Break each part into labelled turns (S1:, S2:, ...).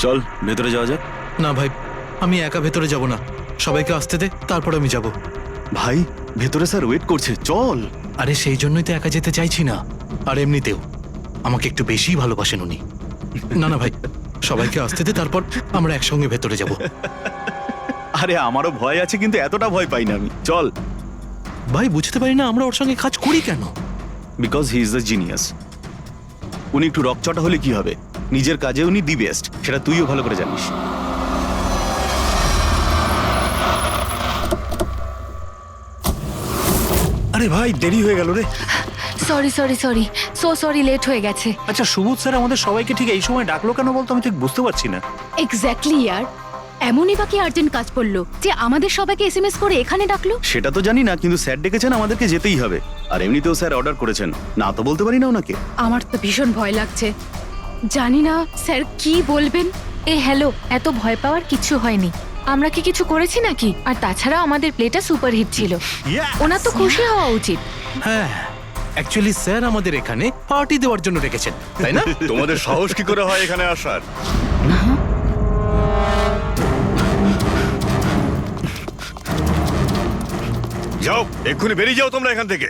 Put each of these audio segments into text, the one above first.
S1: চল ভেতরে যাওয়া যাক।
S2: না ভাই, আমি একা ভেতরে যাব না, সবাইকে আসতে দে, তারপর আমি যাব।
S1: ভাই ভেতরে স্যার ওয়েট করছে, চল।
S2: আরে সেই জন্যই তো একা যেতে চাইছি না, আর এমনিতেও আমাকে একটু বেশিই ভালোবাসেন উনি। না না ভাই, সবাইকে আসতে দে, তারপর আমরা একসঙ্গে ভেতরে যাব।
S1: আরে আমারও ভয় আছে, কিন্তু এতটা ভয় পাই না আমি, চল।
S2: ভাই বুঝতে পারি না আমরা ওর সঙ্গে কাজ করি কেন।
S1: Because he is the genius. উনি একটু রকচটা হলে কি হবে, নিজের কাজে উনি দি বেস্ট, সেটা তুইও ভালো করে জানিস।
S3: আরে ভাই দেরি হয়ে গেল রে।
S4: Sorry sorry sorry, sorry late হয়ে গেছে।
S3: আচ্ছা সুবোধ স্যার আমাদের সবাইকে ঠিক এই সময় ডাকলো কেন বলতো, আমি ঠিক বুঝতে পারছি না।
S4: এক্স্যাক্টলি ইয়ার, এমনই বা কি আর্জেন্ট কাজ পড়লো যে আমাদের সবাইকে এসএমএস করে এখানে ডাকলো?
S1: সেটা তো জানি না, কিন্তু স্যার ডেকেছেন, আমাদেরকে যেতেই হবে। আর এমনিতেও স্যার অর্ডার করেছেন, না তো বলতে পারি না ওনাকে।
S4: আমার তো ভীষণ ভয় লাগছে, জানি না স্যার কি বলবেন। হ্যালো, এত ভয় পাওয়ার কিছু হয়নি। আমরা কি কিছু করেছি নাকি? আর তাছাড়া আমাদের প্লেটা সুপারহিট ছিল, ওনার তো খুশি হওয়া উচিত।
S2: হ্যাঁ, অ্যাকচুয়ালি স্যার আমাদের এখানে পার্টি দেওয়ার জন্য রেখেছেন, তাই না?
S5: তোমাদের সাহস কি করে হয় এখানে আসার? যাও, এক্ষুনি বেরিয়ে যাও তোমরা এখান থেকে।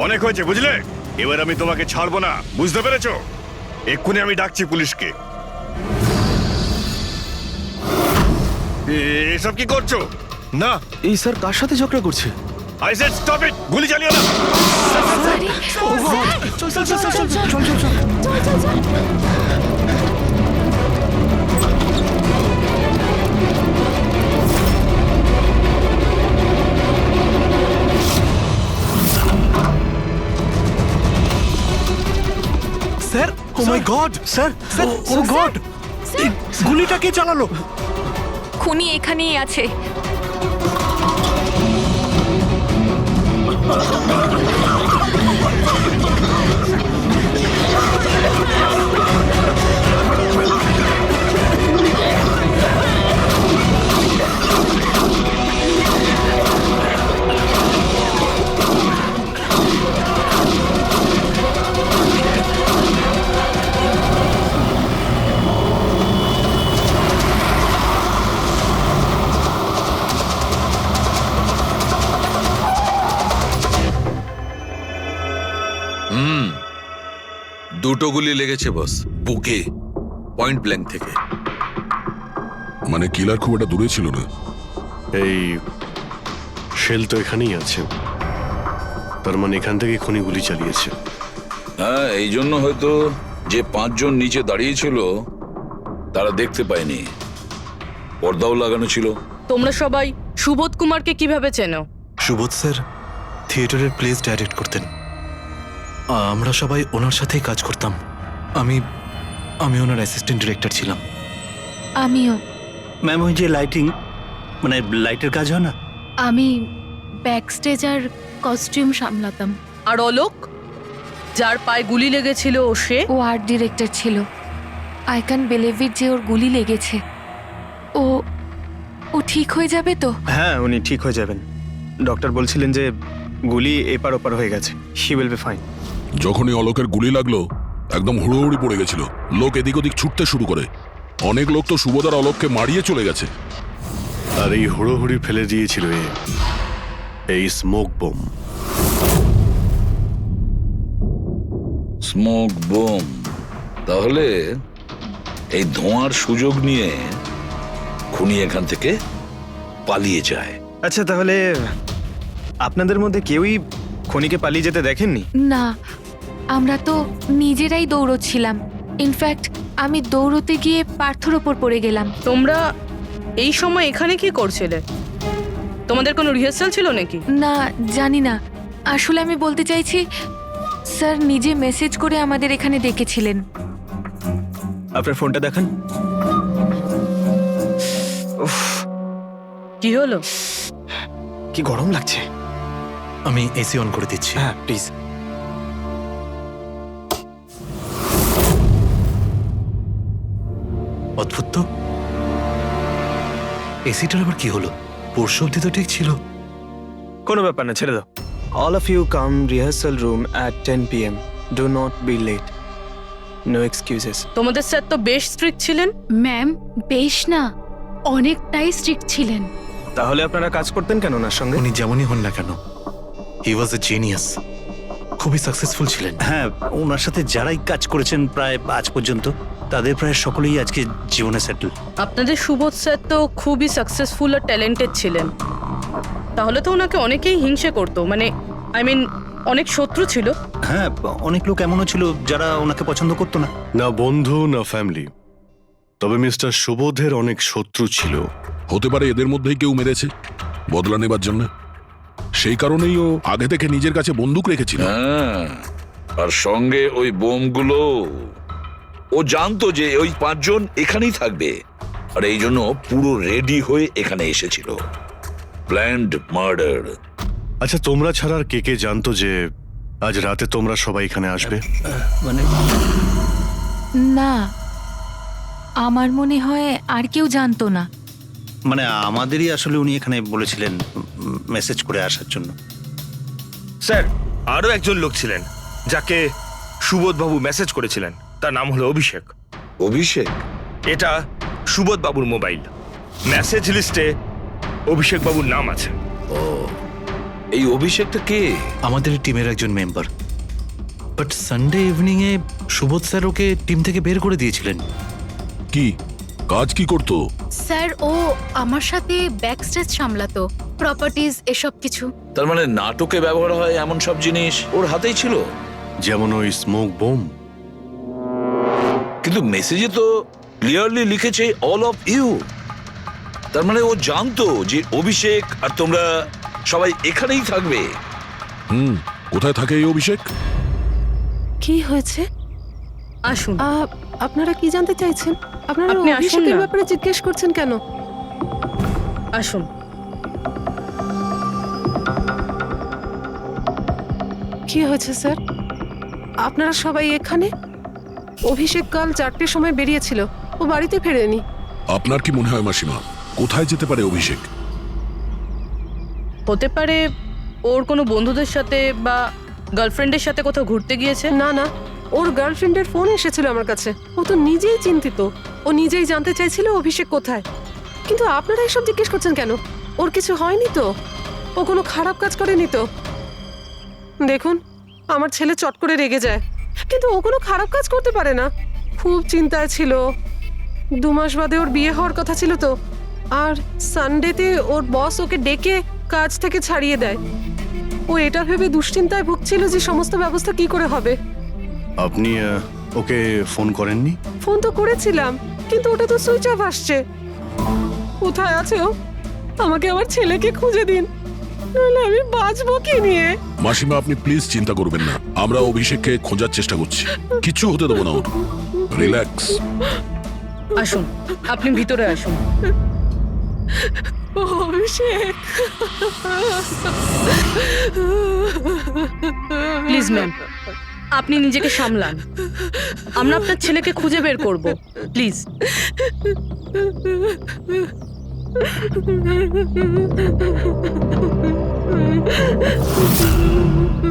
S5: অনেক হয়েছে বুঝলে, এবার আমি তোমাকে ছাড়বো না, বুঝতে পেরেছো? এক্ষুনি আমি ডাকছি পুলিশকে। এসব কি করছো? না,
S1: এই স্যার কার সাথে ঝগড়া করছে?
S5: আই সেড স্টপ ইট, গুলি চালিও না।
S2: চল চল চল চল চল চল চল। স্যার, ও মাই গড, স্যার, ও গড,
S3: গুলিটা কে চালালো?
S4: খুনি এখানেই আছে।
S6: দুটো গুলি লেগেছে বস, বুকে, পয়েন্ট ব্ল্যাঙ্ক থেকে।
S7: মানে কিলার খুব একটা দূরে ছিল না।
S5: এই শেল তো এখানেই আছে, তার মানে এখান থেকে খুনি গুলি চালিয়েছে।
S6: হ্যাঁ, এই জন্য হয়তো যে 5 জন নিচে দাঁড়িয়েছিল তারা দেখতে পায়নি, পর্দাও লাগানো ছিল।
S8: তোমরা সবাই সুবোধ কুমারকে কিভাবে চেনো?
S2: সুবোধ স্যার থিয়েটারের প্লেস ডাইরেক্ট করতেন, আমরা সবাই ওনার সাথেই কাজ করতাম। আমি ওনার অ্যাসিস্ট্যান্ট ডিরেক্টর ছিলাম।
S4: আমিও।
S3: ম্যাম ওই যে লাইটিং, মানে লাইটের কাজ হয় না?
S4: আমি ব্যাক স্টেজ আর কস্টিউম সামলাতাম।
S8: আর অলোক, যার পায়ে গুলি লেগেছিল, ও সে?
S4: ও আর্ট ডিরেক্টর ছিল। আই ক্যান বিলিভ ইট যে ওর গুলি লেগেছে। ও ঠিক হয়ে যাবে তো?
S3: হ্যাঁ উনি ঠিক হয়ে যাবেন, ডক্টর বলছিলেন যে গুলি এপার ওপার হয়ে গেছে, শি উইল বি ফাইন।
S7: যখনই অলোকের গুলি লাগলো একদম হুড়োহুড়ি পড়ে গেছিল, লোক এদিক ওদিক ছুটতে শুরু করে। অনেক লোক তো সুবোধ আর অলোককে মারিয়ে চলে গেছে।
S5: আর এই হুড়োহুড়ি ফেলে দিয়েছিল এই স্মোক বোম।
S6: Smoke bomb? তাহলে এই ধোঁয়ার সুযোগ নিয়ে খুনি এখান থেকে পালিয়ে যায়।
S3: আচ্ছা তাহলে আপনাদের মধ্যে কেউই খনিকে পালিয়ে যেতে দেখেননি?
S4: না, আমরা তো নিজেরাই দৌড়চ্ছিলাম। ইনফ্যাক্ট আমি দৌড়তে গিয়ে পার্থর ওপর পড়ে গেলাম।
S8: তোমরা এই সময় এখানে কি করছিলে? তোমাদের কোনো রিহার্সাল ছিল নাকি?
S4: না, জানি না। আসলে আমি বলতে চাইছি, স্যার নিজে মেসেজ করে আমাদের এখানে ডেকেছিলেন।
S3: আপনার ফোনটা দেখান। উফ,
S8: কি হলো?
S3: কি গরম লাগছে।
S2: আমি এসি অন করে দিচ্ছি।
S3: হ্যাঁ প্লিজ।
S2: অদ্ভুত তো, এসিটার আবার কি হলো? পরশু অব্দি তো ঠিক ছিল।
S3: কোনো ব্যাপার না, ছেড়ে দাও। All of you come rehearsal room at 10 PM. Do not be late. No excuses.
S8: তোমাদের স্যার তো বেশ স্ট্রিক্ট ছিলেন।
S4: ম্যাম বেশ না, অনেকটাই স্ট্রিক্ট ছিলেন।
S3: তাহলে আপনারা কাজ করতেন কেন ওনার সঙ্গে?
S2: উনি যেমনই হন না কেন, হি ওয়াজ এ জিনিয়াস, খুবই সাকসেসফুল ছিলেন।
S1: হ্যাঁ, ওনার সাথে যারাই কাজ করেছেন প্রায় আজ পর্যন্ত, তাদের প্রায় সকলেই আজকে জীবনে সেটেল।
S8: আপনাদের সুবোধ স্যার তো খুবই সাকসেসফুল আর ট্যালেন্টেড ছিলেন, তাহলে তো ওনাকে অনেকেই হিংসে করতো, মানে আই মিন অনেক শত্রু ছিল।
S1: হ্যাঁ, অনেক লোক এমনও ছিল যারা ওনাকে পছন্দ করতো না।
S9: না বন্ধু না ফ্যামিলি, তবে মিস্টার সুবোধের অনেক শত্রু ছিল।
S7: হতে পারে এদের মধ্যেই কেউ মেরেছে বদলা নেবার জন্য। সেই কারণেই ও আগে থেকে নিজের কাছে বন্দুক রেখেছিল।
S6: হ্যাঁ, আর সঙ্গে ওই বোমগুলো। ও জানতো যে ওই 5 জন এখানেই থাকবে, আর এই জন্য পুরো রেডি হয়ে এখানে এসেছিল। Planned murder.
S9: আচ্ছা, তোমরা ছাড়া আর কে কে জানতো যে আজ রাতে তোমরা সবাই এখানে আসবে?
S1: মানে
S4: না, আমার মনে হয় আর কেউ জানতো না।
S1: মানে আমাদেরই আসলে উনি এখানে বলেছিলেন মেসেজ করে আসার জন্য।
S10: স্যার, আরও একজন লোক ছিলেন যাকে সুবোধবাবু মেসেজ করেছিলেন, তার নাম হলো অভিষেক।
S6: অভিষেক?
S10: এটা সুবোধবাবুর মোবাইল, মেসেজ লিস্টে অভিষেক বাবুর নাম আছে।
S6: এই অভিষেকটা কে?
S2: আমাদের টিমের একজন member, but Sunday evening A Subodh sir okay team থেকে বের করে দিয়েছিলেন।
S7: কি কাজ কি করতো?
S4: স্যার ও আমার সাথে ব্যাক স্টেজ সামলাতো, প্রপার্টিজ এসব কিছু।
S6: তার মানে নাটকে ব্যবহার হয় এমন সব জিনিস ওর হাতেই ছিল।
S9: যেমন ওই স্মোক বোম।
S6: কিন্তু মেসেজে তো ক্লিয়ারলি লিখেছে অল অফ ইউ। তার মানে ও জানতো যে অভিষেক আর তোমরা সবাই এখানেই থাকবে।
S7: কোথায় থাকে এই অভিষেক?
S11: কি হয়েছে?
S8: আসুন।
S11: আপনারা কি জানতে চাইছেন? আপনারা
S8: আপনি আসুন
S11: অভিষেকের
S8: না।
S11: ব্যাপারে জিজ্ঞেস করছেন কেন?
S8: আসুন।
S11: কি হয়েছে স্যার? আপনারা সবাই এখানে? অভিষেক কাল 4টের সময় বেরিয়েছিল, ও বাড়িতে ফেরেনি।
S7: আপনার কি মনে হয় মাসিমা, কোথায় যেতে পারে অভিষেক?
S8: হতে পারে ওর কোনো বন্ধুদের সাথে বা গার্লফ্রেন্ডের সাথে কোথাও ঘুরতে গিয়েছে।
S11: না না, ওর গার্লফ্রেন্ডের ফোন এসেছিল আমার কাছে। ও তো নিজেই চিন্তিত, ও নিজেই জানতে চাইছিল অভিষেক কোথায়। কিন্তু আপনারা এসব জিজ্ঞেস করছেন কেন? ওর কিছু হয়নি তো? ও কোনো খারাপ কাজ করেনি তো? দেখুন, আমার ছেলে চট করে রেগে যায়, কিন্তু ও কোনো খারাপ কাজ করতে পারে না। খুব চিন্তায় ছিল, 2 মাস বাদে ওর বিয়ে হওয়ার কথা ছিল তো। আর সানডেতে ওর বস ওকে ডেকে কাজ থেকে ছাড়িয়ে দেয়। ও এটা ভেবে দুশ্চিন্তায় ভুগছিল যে সমস্ত ব্যবস্থা কি করে হবে।
S9: আপনি ওকে ফোন করেননি?
S11: ফোন তো করেছিলাম, কিন্তু ওটা তো সুইচ অফ আসছে। কোথায় আছে ও? আমাকে আমার ছেলেকে খুঁজে দিন, নাহলে আমি বাঁচবো কি নিয়ে?
S7: মাসিমা, আপনি প্লিজ চিন্তা করবেন না, আমরা অভিষেককে খোঁজার চেষ্টা করছি। কিচ্ছু হতে দেবো না ওর। রিল্যাক্স।
S8: আসুন, আপনি ভিতরে আসুন।
S11: অভিষেক,
S8: প্লিজ ম্যাম, আপনি নিজেকে সামলান। আমরা আপনার ছেলেকে খুঁজে বের করব, প্লিজ।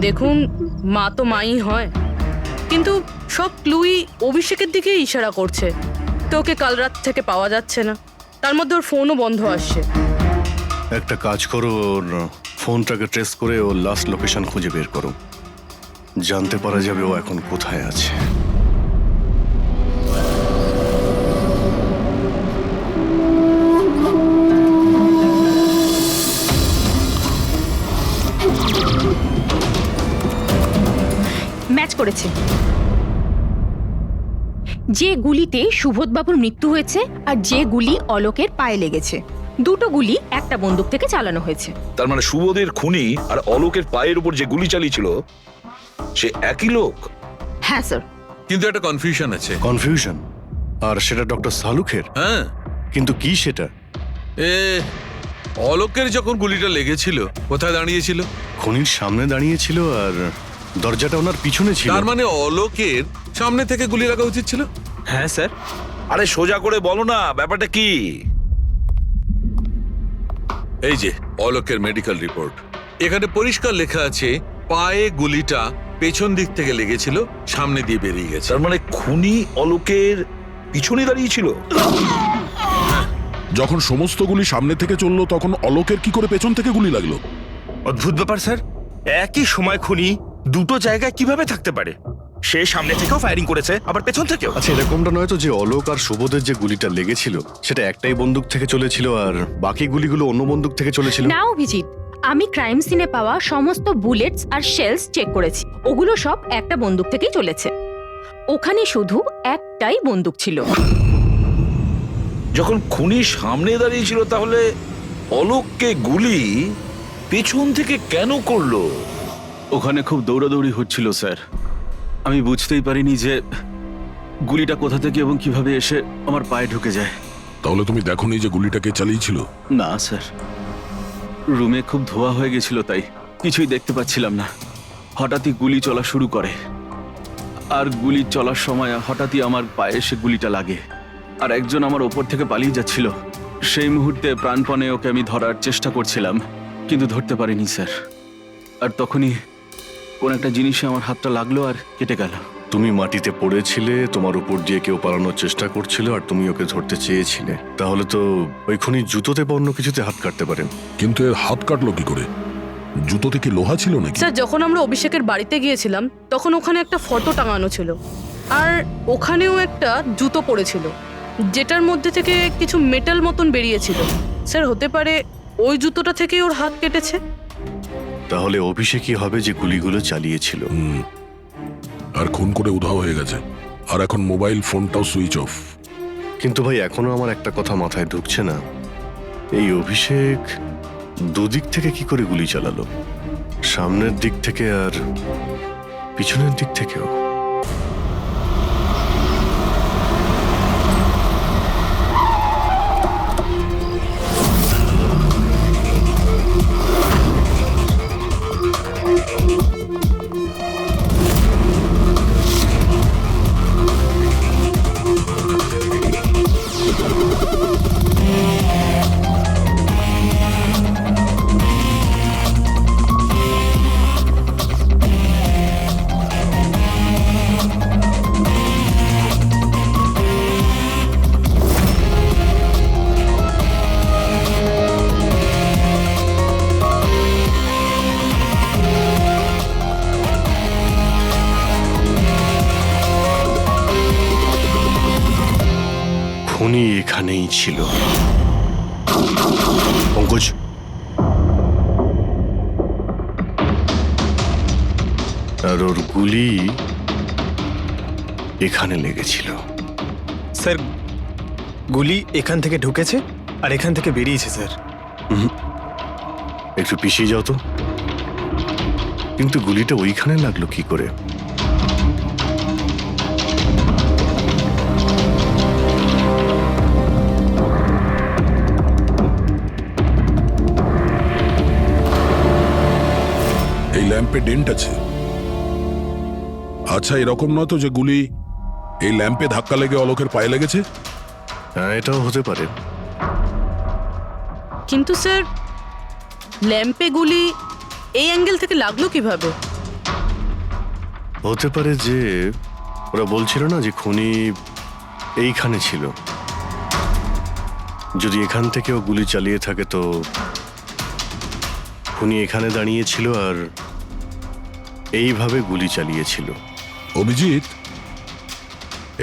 S8: দেখুন, মা তো মাই হয়, কিন্তু সব ক্লুই অভিষেকের দিকে ইশারা করছে। তো ওকে কাল রাত থেকে পাওয়া যাচ্ছে না, তার মধ্যে ওর ফোনও বন্ধ আসছে।
S9: একটা কাজ করো, ওর ফোনটাকে ট্রেস করে ওর লাস্ট লোকেশন খুঁজে বের করো। জানতে পারা যাবে ও এখন কোথায় আছে।
S4: ম্যাচ করেছে। যে গুলিতে সুবোধবাবুর মৃত্যু হয়েছে আর যে গুলি অলোকের পায়ে লেগেছে, দুটো গুলি একটা বন্দুক থেকে চালানো হয়েছে।
S6: তার মানে সুবোধের খুনি আর অলোকের পায়ের উপর যে গুলি চালিয়েছিল সে একই লোক।
S4: হ্যাঁ স্যার।
S12: কিন্তু একটা কনফিউশন আছে।
S9: কনফিউশন? আর সেটা ডক্টর সালুখের?
S12: হ্যাঁ,
S9: কিন্তু কি সেটা?
S12: অলোকের যখন গুলিটা লেগেছিল কোথায় দাঁড়িয়েছিল?
S9: খনির সামনে দাঁড়িয়েছিল আর দরজাটা ওনার পিছনে ছিল।
S12: তার মানে অলোকের সামনে থেকে গুলি লাগা উচিত ছিল।
S3: হ্যাঁ স্যার।
S6: আরে সোজা করে বলো না, ব্যাপারটা কি?
S12: এই যে অলোকের মেডিকেল রিপোর্ট, এখানে পরিষ্কার লেখা আছে পায়ে গুলিটা পেছন দিক থেকে লেগেছিল, সামনে দিয়ে বেরিয়ে গেছে।
S6: তার মানে খুনি অলোকের পিছনে দাঁড়িয়েছিল।
S7: যখন সমস্ত গুলি সামনে থেকে চললো তখন অলোকের কি করে পেছন থেকে গুলি লাগলো?
S10: অদ্ভুত ব্যাপার স্যার, একই সময় খুনি দুটো জায়গায় কিভাবে থাকতে পারে? সে সামনে থেকেও ফায়ারিং করেছে, আবার পেছন থেকেও।
S9: আচ্ছা, এরকমটা নয় তো যে অলোক আর সুবোধের যে গুলিটা লেগেছিল সেটা একটাই বন্দুক থেকে চলেছিল আর বাকি গুলিগুলো অন্য বন্দুক থেকে চলেছিল?
S4: না অভিজিৎ, আমি ক্রাইম সিনে পাওয়া সমস্ত বুলেটস আর শেলস চেক করেছি, ওগুলো সব একটা বন্দুক থেকেই চলেছে। ওখানে শুধু একটাই বন্দুক ছিল।
S6: যখন খুনি সামনে দাঁড়িয়েছিল তাহলে অলোককে গুলি পেছন থেকে কেন করলো?
S1: ওখানে খুব দৌড়াদৌড়ি হচ্ছিল স্যার, আমি বুঝতেই পারিনি যে গুলিটা কোথা থেকে এবং কিভাবে এসে আমার পায়ে ঢুকে যায়।
S7: তাহলে তুমি দেখোনি যে গুলিটা কে চালিয়েছিল?
S1: না স্যার, রুমে খুব ধোয়া হয়ে গেছিল, তাই কিছুই দেখতে পাচ্ছিলাম না। হঠাৎই গুলি চলা শুরু করে, আর গুলি চলার সময় হঠাৎই আমার পায়ে এসে গুলিটা লাগে, আর একজন আমার ওপর থেকে পালিয়ে যাচ্ছিল। সেই মুহূর্তে প্রাণপণে ওকে আমি ধরার চেষ্টা করছিলাম, কিন্তু ধরতে পারিনি স্যার। আর তখনই কোন একটা জিনিসে আমার হাতটা লাগলো আর কেটে গেল।
S9: তুমি মাটিতে পড়েছিলে, তোমার উপর দিয়ে কেউ পালানোর চেষ্টা করছিল আর তুমি ওকে ধরতে চেয়েছিলে। তাহলে তো ওই খুনি জুতোতে বা অন্য কিছুতে হাত কাটতে পারেন।
S7: কিন্তু এর হাত কাটলো কি করে? জুতোতে কি লোহা ছিল নাকি?
S8: স্যার, যখন আমরা অভিষেকের বাড়িতে গিয়েছিলাম তখন ওখানে একটা ফটো টাঙানো ছিল, আর ওখানেও একটা জুতো পড়েছিল যেটার মধ্যে থেকে কিছু মেটাল মতন বেরিয়েছিল। স্যার, হতে পারে ওই জুতোটা থেকেই ওর হাত কেটেছে।
S9: তাহলে অভিষেকই হবে যে গুলিগুলো চালিয়েছিল।
S7: আর খুন করে উধাও হয়ে গেছে, আর এখন মোবাইল ফোনটাও সুইচ অফ।
S9: কিন্তু ভাই, এখনো আমার একটা কথা মাথায় ঢুকছে না, এই অভিষেক দুদিক থেকে কি করে গুলি চালালো? সামনের দিক থেকে আর পিছনের দিক থেকেও। খুনি এখানেই ছিল। পঙ্কজ, আর ওর গুলি এখানে লেগেছিল।
S3: স্যার, গুলি এখান থেকে ঢুকেছে আর এখান থেকে বেরিয়েছে স্যার।
S9: একটু পিছিয়ে যাও তো। কিন্তু গুলিটা ওইখানে লাগলো কি করে?
S7: এই ল্যাম্পে ডেন্ট আছে। আচ্ছা, এরকম নয় তো যে গুলি এই ল্যাম্পে ধাক্কা লেগে অলোকের পায়ে লেগেছে?
S9: হ্যাঁ, এটাও হতে পারে।
S8: কিন্তু স্যার, ল্যাম্পে গুলি এই অ্যাঙ্গেল থেকে লাগলো কিভাবে?
S9: হতে পারে যে ওরা বলছিল না যে খুনি এইখানে ছিল। যদি এখান থেকেও গুলি চালিয়ে থাকে তো খুনি এখানে দাঁড়িয়েছিল আর এইভাবে গুলি চালিয়েছিল।
S7: অভিজিৎ,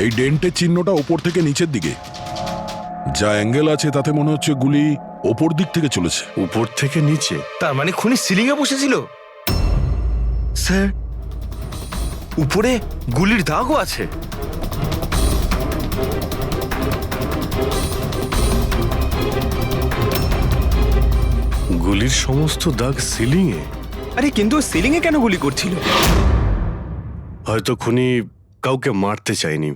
S7: এই ডেন্টের চিহ্নটা ওপর থেকে নিচের দিকে, যা অ্যাঙ্গেল আছে তাতে মনে হচ্ছে গুলি ওপর দিক থেকে চলেছে।
S9: উপর থেকে নিচে?
S10: তার মানে খুনি সিলিং এ বসেছিল। স্যার, উপরে গুলির দাগও আছে।
S9: গুলির সমস্ত দাগ সিলিং এ?
S3: আরে কিন্তু সিলিং এ কেন গুলি করছিল?
S9: হয়তো খুনি কাউকে মারতে চায়নি,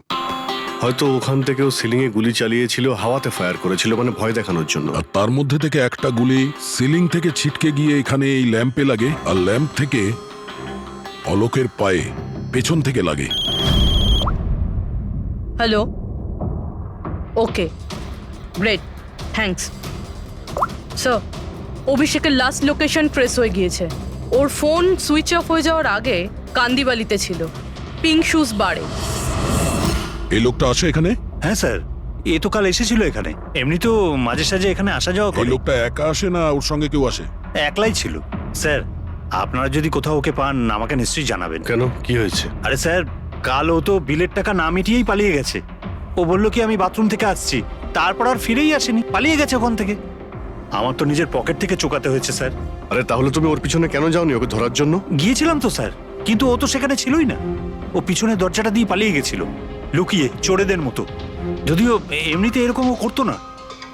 S9: হয়তো ওখান থেকেও সিলিং এ গুলি চালিয়েছিল, হাওয়াতে ফায়ার করেছিল, মানে ভয় দেখানোর জন্য।
S7: আর তার মধ্যে থেকে একটা গুলি সিলিং থেকে ছিটকে গিয়ে এখানে এই ল্যাম্পে লাগে, আর ল্যাম্প থেকে অলোকের পায়ে পেছন থেকে লাগে।
S8: হ্যালো, ওকে, গ্রেট, থ্যাঙ্কস। সো অভিষেকের লাস্ট লোকেশন ট্রেস হয়ে গিয়েছে। ওর ফোন সুইচ অফ হয়ে যাওয়ার আগে কান্দিবালিতে ছিল, পিঙ্ক শুজ বারে।
S7: এই লোকটা আসে এখানে?
S10: হ্যাঁ স্যার, এ তো কাল এসেছিল এখানে। এমনি তো মাঝে সাঝে এখানে আসা যাওয়া
S7: এই
S10: করে।
S7: লোকটা একা আসে না ওর সঙ্গে কেউ আসে?
S10: একলাই ছিল। স্যার, আপনারা যদি কোথাও ওকে পান আমাকে নিশ্চয়ই জানাবেন।
S9: কেন, কি হয়েছে?
S10: আরে স্যার, কাল ও তো বিলের টাকা না মিটিয়েই পালিয়ে গেছে। ও বললো কি আমি বাথরুম থেকে আসছি, তারপর আর ফিরেই আসেনি, পালিয়ে গেছে ওখান থেকে। আমার তো নিজের পকেট থেকে চোকাতে হয়েছে স্যার।
S9: আরে তাহলে তুমি ওর পিছনে কেন যাওনি ওকে ধরার জন্য?
S10: গিয়েছিলাম তো স্যার, কিন্তু ও তো সেখানে ছিলই না। ও পিছনে দরজাটা দিয়ে পালিয়ে গেছিল, লুকিয়ে চোরেদের মতো। যদিও এমনিতে এরকম ও করতো না।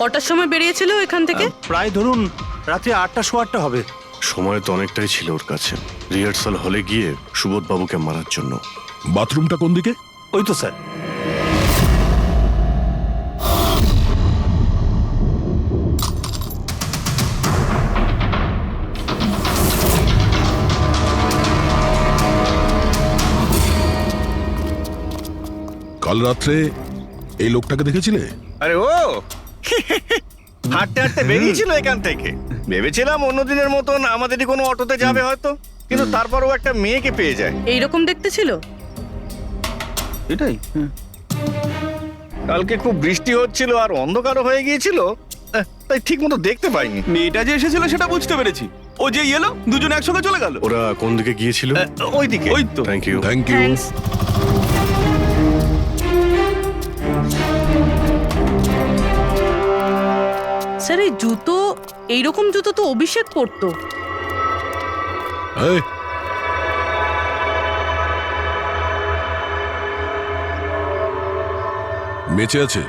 S8: কটার সময় বেরিয়েছিল এখান থেকে?
S10: প্রায় ধরুন রাত্রে 8টা সোয়া 8টা হবে।
S9: সময় তো অনেকটাই ছিল ওর কাছে রিহার্সাল হলে গিয়ে সুবোধ বাবুকে মারার জন্য।
S7: বাথরুমটা কোন দিকে?
S10: ওই তো স্যার।
S7: কাল রাত্রে এই লোকটাকে দেখেছিলে?
S5: আরে ও হাঁটতে হাঁটতে বেরিয়েছিল এখান থেকে। ভেবেছিলাম অন্যদিনের মতন আমাদেরই কোনো অটোতে যাবে হয়তো, কিন্তু তারপর ও একটা মেয়েকে পেয়ে যায়।
S8: এইরকম দেখতে ছিল?
S1: এটাই।
S5: কালকে খুব বৃষ্টি হচ্ছিল আর অন্ধকারও হয়ে গিয়েছিল, তাই ঠিক মতো দেখতে পাইনি।
S1: মেয়েটা যে এসেছিল সেটা বুঝতে পেরেছি। ও যে এলো দুজনে একসঙ্গে চলে গেল।
S9: ওরা কোন দিকে গিয়েছিল?
S5: ওইদিকে।
S1: ওই তো।
S9: Thank you.
S7: Thank you.
S8: Thanks. Sir, এই জুতো, এইরকম জুতো তো অভিষেক পরতো।
S7: এই, বেঁচে আছে?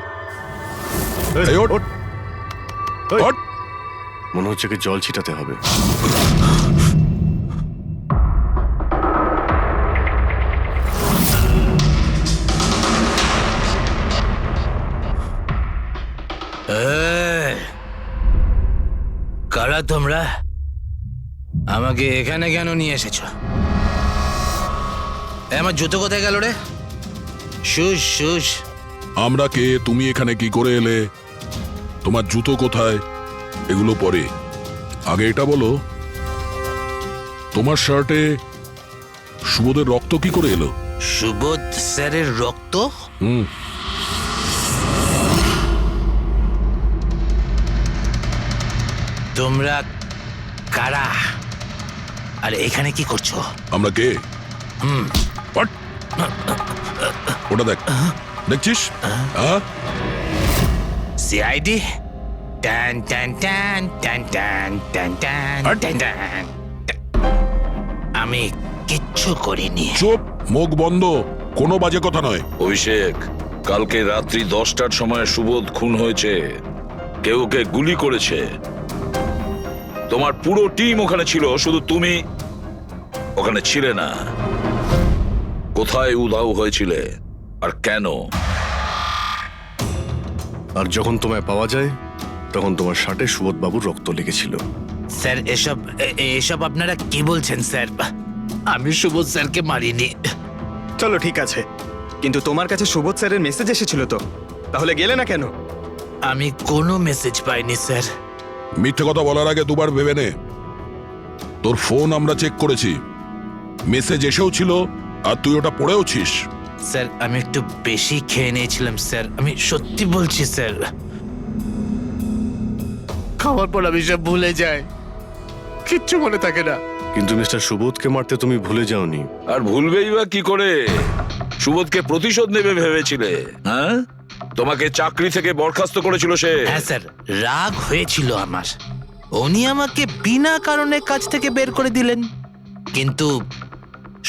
S7: এই, ওঠ। ওঠ।
S9: মনে হচ্ছে কি জল ছিটাতে হবে।
S13: কারা তোমরা? আমাকে এখানে কেন নিয়ে এসেছো? আমার জুতো কোথায় গেল রে? Shoes shoes.
S7: আমরা কে, তুমি এখানে কি করে এলে, তোমার জুতো কোথায়, এগুলো পরে। আগে এটা বলো, তোমার শার্টে সুবোধের রক্ত কি করে এলো?
S13: সুবোধ স্যারের রক্ত?
S7: হুম।
S13: তোমরা কারা আর এখানে কি করছো?
S7: আমরা কে? What? ওটা দেখ, দেখছিস?
S13: সিআইডি? টান টান টান টান টান টান টান টান টান। আমি কিচ্ছু করিনি।
S7: চুপ, মুখ বন্ধ, কোনো বাজে কথা নয়।
S6: অভিষেক, কালকে রাত্রি 10টার সময় সুবোধ খুন হয়েছে। কেউ ওকে গুলি করেছে। তোমার পুরো টিম ওখানে ছিল, শুধু তুমি ওখানে ছিলে না। কোথায় উধাও হয়েছিলে আর কেন?
S9: আর যখন তোমায় পাওয়া যায় তখন তোমার শার্টে সুবোধ বাবুর রক্ত লেগেছিল।
S13: স্যার, এসব আপনারা কি বলছেন স্যার? আমি সুবোধ স্যারকে মারিনি।
S3: চলো ঠিক আছে, কিন্তু তোমার কাছে সুবোধ স্যারের মেসেজ এসেছিল তো, তাহলে গেলে না কেন?
S13: আমি কোনো মেসেজ পাইনি স্যার।
S7: মিথ্যে কথা বলার আগে দুবার ভেবে নে। তোর ফোন আমরা চেক করেছি, মেসেজ এসেও ছিল আর তুই ওটা পড়েওছিস।
S13: স্যার, আমি একটু বেশি খেয়ে নিয়েছিলাম স্যার, আমি সত্যি বলছি স্যার। খাওয়ার পর আমি সব ভুলে যাই, কিচ্ছু মনে থাকে না।
S9: কিন্তু মিস্টার সুবোধকে মারতে তুমি ভুলে যাওনি।
S6: আর ভুলবেই বা কি করে? সুবোধকে প্রতিশোধ নেবে ভেবেছিলে? হ্যাঁ, তোমাকে চাকরি থেকে বরখাস্ত করেছিল সে।
S13: হ্যাঁ স্যার, রাগ হয়েছিল আমার। উনি আমাকে বিনা কারণে কাজ থেকে বের করে দিলেন, কিন্তু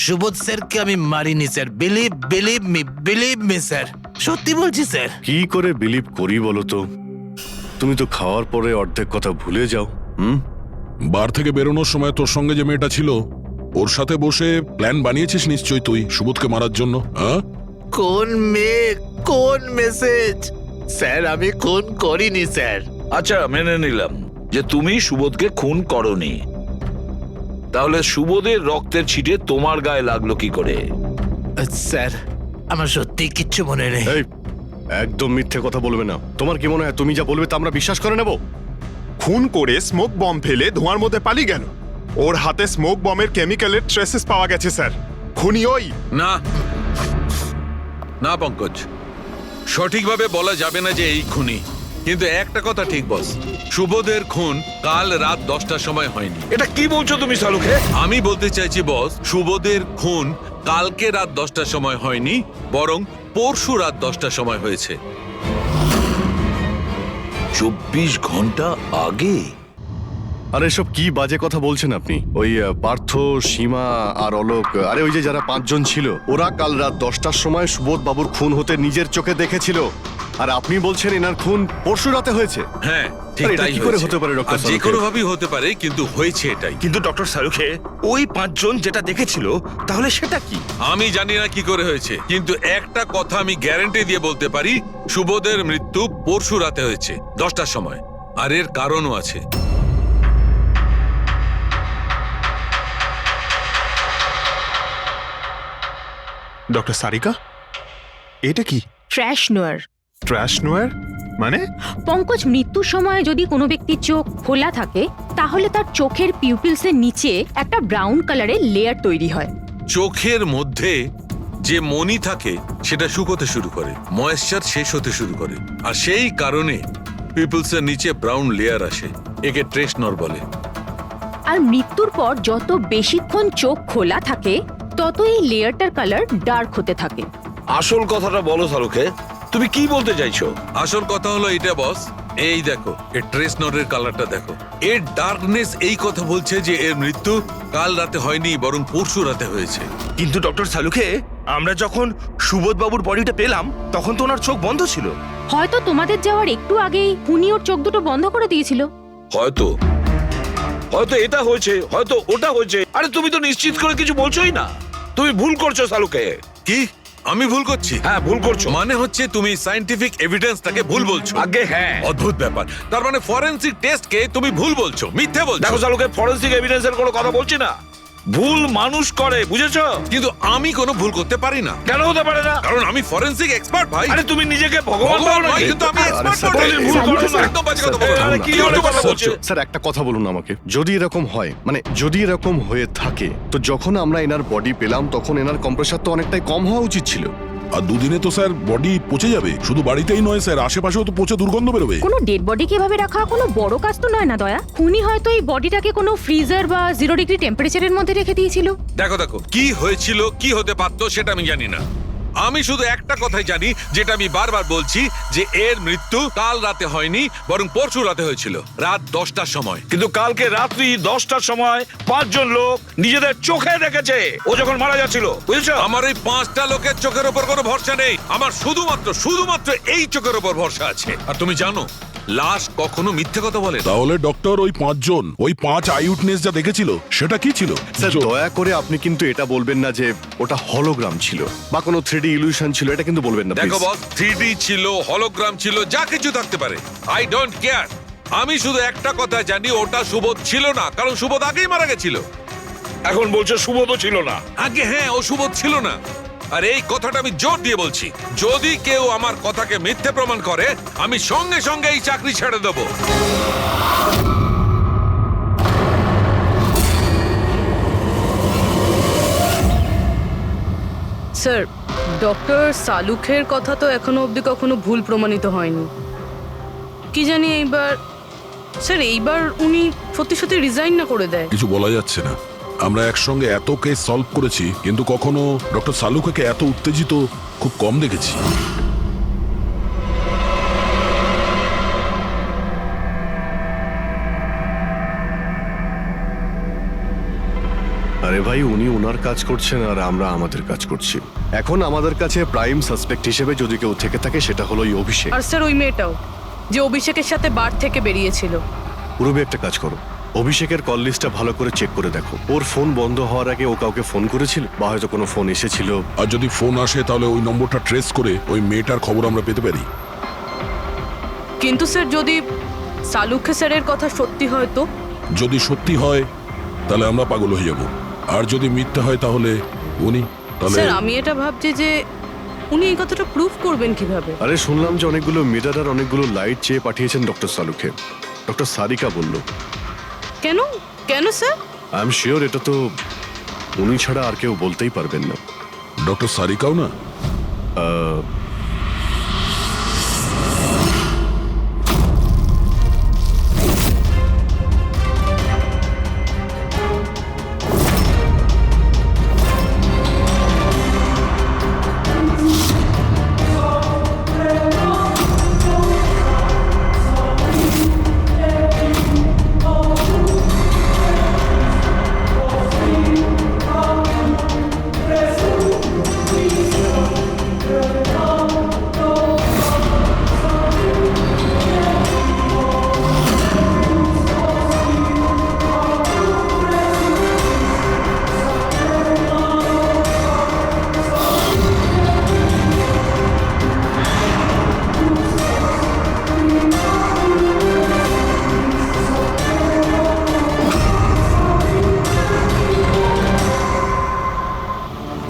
S13: সুবোধ স্যারকে আমি মারিনি স্যার। বিলিভ মি স্যার, সত্যি বলছি স্যার।
S9: কি করে বিলিভ করি বলো তো? তুমি তো খাওয়ার পরে অর্ধেক কথা ভুলে যাও।
S7: বার থেকে বেরোনোর সময় তোর সঙ্গে যে মেয়েটা ছিল ওর সাথে বসে প্ল্যান বানিয়েছিস নিশ্চয়ই তুই সুবোধকে মারার জন্য। হ্যাঁ,
S13: কোন মেয়ে, কোন মেসেজ? স্যার, আমি খুন করিনি স্যার।
S6: আচ্ছা, মেনে নিলাম যে তুমি সুবোধকে খুন করনি, তাহলে সুবোধের রক্তের ছিটে তোমার গায়ে লাগলো কি করে?
S13: স্যার, আমার সত্যি কিচ্ছু মনে নেই।
S9: এই, একদম মিথ্যে কথা বলবে না। তোমার কি মনে হয় তুমি যা বলবে তা আমরা বিশ্বাস করে নেব?
S14: খুন করে স্মোক বম ফেলে ধোঁয়ার মধ্যে পালিয়ে গেল। ওর হাতে স্মোক বমের কেমিক্যালের ট্রেসেস পাওয়া গেছে স্যার। খুনি ওই।
S12: না না পঙ্কজ, সঠিকভাবে বলা যাবে না যে এই খুনি, কিন্তু একটা কথা ঠিক বস, সুবোধের খুন কাল রাত 10টার সময় হয়নি।
S6: এটা কি বলছো তুমি সালুকে?
S12: আমি বলতে চাইছি বস, সুবোধের খুন কালকে রাত 10টার সময় হয়নি, বরং পরশু রাত 10টার সময় হয়েছে।
S6: 24 ঘন্টা আগে?
S9: আরে এসব কি বাজে কথা বলছেন আপনি? ওই পার্থ, সীমা আর অলোক, আরে ওই যে যারা 5 জন ছিল, ওরা কাল রাত 10টার সময় সুবোধ বাবুর খুন হতে নিজের চোখে দেখেছিল। আর আপনি বলছেন এনার খুন পরশু রাতে হয়েছে?
S12: হ্যাঁ ঠিক
S9: আরে এটা
S12: তাই
S9: কি করে
S12: হয়েছে।
S9: হতে পারে ডক্টর
S12: আর যে
S9: সালুখে?
S12: কোনো ভাবেই হতে পারে, কিন্তু হয়েছে এটাই।
S5: কিন্তু ডক্টর সালুখে, ওই 5 জন যেটা দেখেছিল তাহলে সেটা কি?
S12: আমি জানি না কি করে হয়েছে, কিন্তু একটা কথা আমি গ্যারান্টি দিয়ে বলতে পারি, সুবোধের মৃত্যু পরশু রাতে হয়েছে 10টার সময়। আর এর কারণও আছে।
S14: ডক্টর সারিকা, এটা কি?
S4: ট্র্যাশ নোয়ার।
S14: ট্র্যাশ নোয়ার মানে?
S4: পঙ্কজ, মৃত্যুর সময় যদি কোনো ব্যক্তির চোখ খোলা থাকে তাহলে তার চোখের পিউপিলসের নিচে একটা ব্রাউন কালারের লেয়ার তৈরি হয়।
S12: চোখের মধ্যে যে মনি থাকে সেটা শুকোতে শুরু করে, ময়েশ্চার শেষ হতে শুরু করে, আর সেই কারণে পিপলসের নিচে ব্রাউন লেয়ার আসে। একে ট্রেশ নর বলে।
S4: আর মৃত্যুর পর যত বেশিক্ষণ চোখ খোলা থাকে তত এই লেয়ারটার কালার ডার্ক হতে থাকে।
S6: আসল কথাটা বলো সালুকে, তুমি কি বলতে চাইছো?
S12: আসল কথা হলো এটা বস, এই দেখো এর ট্রেস নরের কালারটা দেখো। এর ডার্কনেস এই কথা বলছে যে এর মৃত্যু কাল রাতে হয়নি, বরং পরশু রাতে হয়েছে।
S5: কিন্তু ডক্টর সালুখে, আমরা যখন সুবোধ বাবুর বডিটা পেলাম তখন তো ওনার চোখ বন্ধ ছিল।
S4: হয়তো তোমাদের যাওয়ার একটু আগেই খুনি ওর চোখ দুটো বন্ধ করে দিয়েছিল।
S6: হয়তো হয়তো এটা হয়েছে, হয়তো ওটা হয়েছে। আরে তুমি তো নিশ্চিত করে কিছু বলছোই না। তুমি ভুল করছো সালুকে।
S12: কি আমি ভুল করছি?
S6: হ্যাঁ ভুল করছো।
S12: মানে হচ্ছে তুমি সায়েন্টিফিক এভিডেন্সটাকে ভুল বলছো।
S6: আগে হ্যাঁ।
S12: অদ্ভুত ব্যাপার। তার মানে ফরেনসিক টেস্টকে তুমি ভুল বলছো, মিথ্যে বলছো।
S6: দেখো সালুকে, ফরেনসিক এভিডেন্সের কোনো কথা বলছি না। ভুল মানুষ করে, বুঝেছো?
S12: কিন্তু আমি কোনো ভুল করতে পারি না।
S6: কেন হতে পারে না?
S12: কারণ আমি ফরেনসিক এক্সপার্ট ভাই।
S6: আরে তুমি নিজেকে ভগবান ভাবো
S12: ভগবান নয়,
S6: নাকি?
S12: কিন্তু আমি
S6: আরে
S12: এক্সপার্ট
S6: স্যার,
S12: বটে।
S6: ভুল করো না।
S12: একদম বাজে কথা বলো না।
S6: আরে কি
S12: উল্টো কথা
S6: স্যার,
S12: বলছো।
S9: স্যার একটা কথা বলুন আমাকে, যদি এরকম হয়, মানে যদি এরকম হয়ে থাকে, তো যখন আমরা এনার বডি পেলাম তখন এনার কম্প্রেসার তো অনেকটাই কম হওয়া উচিত ছিল।
S7: আর দুদিনে তো স্যার বডি পচে যাবে। শুধু বাড়িতেই নয় স্যার, আশেপাশেও তো পচে দুর্গন্ধ বেরোবে।
S4: কোনো ডেড বডি কিভাবে রাখা কোনো বড় কাজ তো নয় না দয়া। খুনি হয়তো এই বডিটাকে কোনো ফ্রিজার বা 0 ডিগ্রি টেম্পারেচারের মধ্যে রেখে দিয়েছিল।
S12: দেখো দেখো, কি হয়েছিল, কি হতে পারতো সেটা আমি জানি না। আমি শুধু একটা কথাই জানি, যেটা আমি বারবার বলছি, যে এর মৃত্যু কাল রাতে হয়নি, বরং পরশু রাতে হয়েছিল রাত 10টার সময়।
S6: কিন্তু কালকে রাত্রি 10টার সময় 5 জন লোক নিজেদের চোখে দেখেছে ও যখন মারা যাচ্ছিল, বুঝেছো?
S12: আমার এই 5টা লোকের চোখের ওপর কোনো ভরসা নেই। আমার শুধুমাত্র এই চোখের ওপর ভরসা আছে। আর তুমি জানো, লাশ কখনো মিথ্যে কথা বলে না।
S7: তাহলে ডক্টর, ওই 5 জন, ওই 5 আই উইটনেস যা দেখেছিল সেটা কি ছিল?
S9: স্যার দয়া করে আপনি কিন্তু এটা বলবেন না যে ওটা হলোগ্রাম ছিল বা কোনো 3D ইলিউশন ছিল, এটা কিন্তু বলবেন না
S12: দেখো
S9: please।
S12: বস, 3D ছিল, হলোগ্রাম ছিল, যা কিছু থাকতে পারে, আই ডোন্ট কেয়ার। আমি শুধু একটা কথা জানি, ওটা সুবোধ ছিল না, কারণ সুবোধ আগেই মারা গেছিল।
S6: এখন বলছো সুবোধও ছিল না?
S12: আগে হ্যাঁ, ও সুবোধ ছিল না। আর এই কথাটা আমি জোর দিয়ে বলছি, যদি কেউ আমার কথাকে মিথ্যে প্রমাণ করে, আমি সঙ্গে সঙ্গে এই চাকরি ছেড়ে দেবো।
S8: স্যার, ডক্টর সালুখের কথা তো এখনো অবধি কখনো ভুল প্রমাণিত হয়নি। কি জানি এইবার উনি সত্যি রিজাইন না করে দেয়।
S7: কিছু বলা যাচ্ছে না। আমরা একসঙ্গে এত কেস সলভ করেছি, কিন্তু কখনো ডক্টর সালুকে এত উত্তেজিত খুব কম দেখেছি।
S9: আরে ভাই, উনি ওনার কাজ করছেন আর আমরা আমাদের কাজ করছি। এখন আমাদের কাছে প্রাইম সাসপেক্ট হিসেবে যদি কেউ থেকে থাকে সেটা হলো এই অভিষেক।
S8: আর স্যার ওই মেয়েটাও, যে অভিষেকের সাথে বার থেকে বেরিয়েছিল।
S9: পুরবি একটা কাজ করো, অভিষেকের কল লিস্টটা ভালো করে চেক করে দেখো। ওর ফোন বন্ধ হওয়ার আগে ও কাউকে ফোন করেছিল বা হয়তো কোনো ফোন এসেছিল।
S7: আর যদি ফোন আসে তাহলে ওই নম্বরটা ট্রেস করে ওই মেয়েটার খবর আমরা পেতে পারি।
S8: কিন্তু স্যার, যদি সালুখে স্যারের কথা সত্যি হয় তো?
S7: যদি সত্যি হয় তাহলে আমরা পাগল হয়ে যাব, আর যদি মিথ্যা হয় তাহলে উনি, তাহলে
S8: স্যার আমি এটা ভাবছি যে উনি এই কথাটা প্রুফ করবেন কিভাবে?
S9: আরে শুনলাম যে অনেকগুলো মিটার আর অনেকগুলো লাইট চেয়ে পাঠিয়েছেন ডক্টর সালুকে। ডক্টর সারিকা বলল।
S8: কেন কেন স্যার?
S9: আই এম শিওর এটা তো উনি ছাড়া আর কেউ বলতেই পারবেন না।
S7: ডক্টর সারিকাও না?
S9: আহ,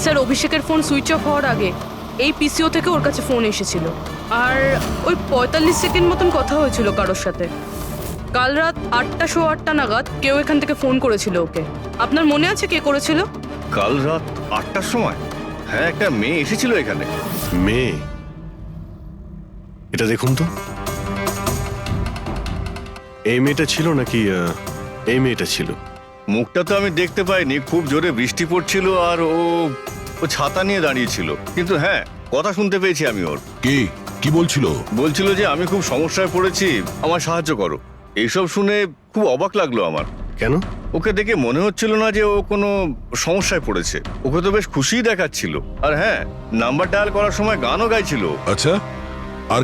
S8: স্যার অভিষেকের ফোন সুইচ অফ হওয়ার আগে এই পিসিও থেকে ওর কাছে ফোন এসেছিল, আর ওই 45 সেকেন্ড মতন কথা হয়েছিল কারোর সাথে। কাল রাত 8:08 নাগাদ কেউ এখান থেকে ফোন করেছিল ওকে। আপনার মনে আছে কে করেছিল?
S5: কাল রাত 8টার সময় হ্যাঁ একটা মেয়ে এসেছিল এখানে।
S9: মেয়ে? এটা দেখুন তো, এই মেয়েটা ছিল নাকি এই মেয়েটা ছিল?
S5: মুখটা তো আমি দেখতে পাইনি, খুব জোরে বৃষ্টি পড়ছিল আর ও ছাতা নিয়ে দাঁড়িয়েছিল, কিন্তু হ্যাঁ কথা শুনতে পেয়েছি আমি ওর।
S7: কি বলছিল?
S5: বলছিল যে আমি খুব সমস্যায় পড়েছি, আমার সাহায্য করো। এইসব শুনে খুব অবাক লাগলো আমার।
S9: কেন?
S5: ওকে দেখে মনে হচ্ছিল না যে ও কোনো সমস্যায় পড়েছে, ওকে তো বেশ খুশিই দেখাচ্ছিল। আর হ্যাঁ, নাম্বার ডায়াল করার সময় গানও গাইছিল।
S7: আচ্ছা, আর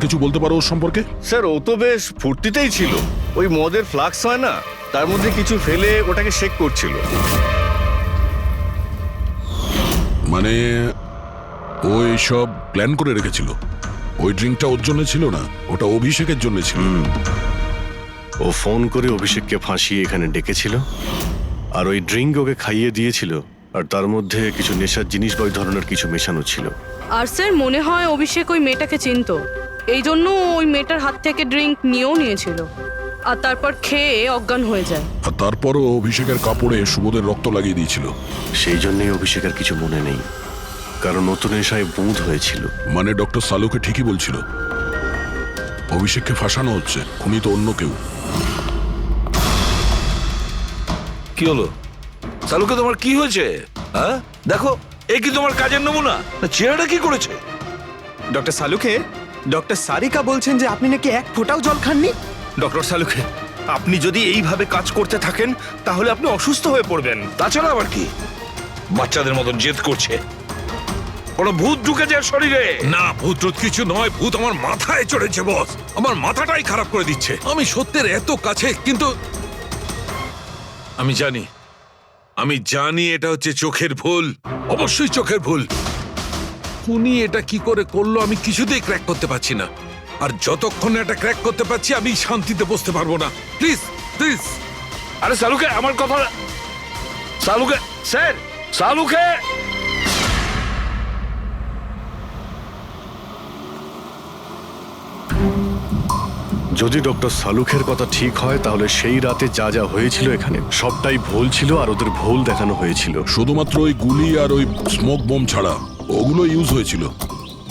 S7: কিছু বলতে পারো ওর সম্পর্কে?
S5: স্যার ও তো বেশ ফুর্তিতেই ছিল, ওই মদের ফ্লাক্স হয় না, তার মধ্যে কিছু ফেলে ওটাকে শেক করছিল।
S7: মানে ও সব প্ল্যান করে রেখেছিল? ওই ড্রিঙ্কটা ওর জন্য ছিল না, ওটা অভিষেকের জন্য ছিল।
S9: ও ফোন করে অভিষেককে ফাঁসিয়ে এখানে ডেকেছিল, আর ওই ড্রিঙ্ক ওকে খাইয়ে দিয়েছিল, আর তার মধ্যে কিছু নেশার জিনিস বা ওই ধরনের কিছু মেশানো ছিল।
S8: আর স্যার মনে হয় অভিষেক ওই মেয়েটাকে চিনতো, এই জন্য ওই মেয়েটার হাত থেকে ড্রিঙ্ক নিয়েও নিয়েছিল, আর তারপর খেয়ে অজ্ঞান হয়ে যায়।
S7: আর তারপরও অভিষেকের কাপড়ে সুবোধের রক্ত লাগিয়ে দিয়েছিল।
S9: সেই জন্যই অভিষেকের কিছু মনে নেই, কারণ নতুন নেশায় বুঁদ হয়েছিল।
S7: মানে ডক্টর সালুকে ঠিকই বলছিল, অভিষেককে ফাঁসানো হচ্ছে, খুনি তো অন্য কেউ।
S6: কি হলো সালুকে, তোমার কি হয়েছে? হ্যাঁ দেখো, এ কি তোমার কাজের নমুনা? চেহারাটা কি করেছে?
S3: ডক্টর সালুকে, ডক্টর সারিকা বলছেন যে আপনি নাকি এক ফোঁটাও জল খাননি।
S5: ডক্টর সালুকে, আপনি যদি এইভাবে কাজ করতে থাকেন তাহলে আপনি অসুস্থ হয়ে পড়বেন।
S6: তাছাড়া আবার কি বাচ্চাদের মতন জেদ করছে? কোনো ভূত ঢুকেছে এর শরীরে?
S12: না, ভূত টুত কিছু নয়, ভূত আমার মাথায় চড়েছে বস, আমার মাথাটাই খারাপ করে দিচ্ছে। আমি সত্যের এত কাছে, কিন্তু আমি জানি এটা হচ্ছে চোখের ভুল, অবশ্যই চোখের ভুল। উনি এটা কি করে করলো আমি কিছুতেই ক্র্যাক করতে পারছি না, আর যতক্ষণ এটা ক্র্যাক করতে পারছি আমি শান্তিতে বসতে পারবো না। Please please.
S6: আরে সালুকে, আমার কথা, সালুকে স্যার, সালুকে।
S9: যদি ডক্টর সালুখের কথা ঠিক হয়, তাহলে সেই রাতে যা যা হয়েছিল এখানে সবটাই ভুল ছিল, আর ওদের ভুল দেখানো হয়েছিল।
S7: শুধুমাত্র ওই গুলি আর ওই স্মোক বোম ছাড়া ওগুলো ইউজ হয়েছিল,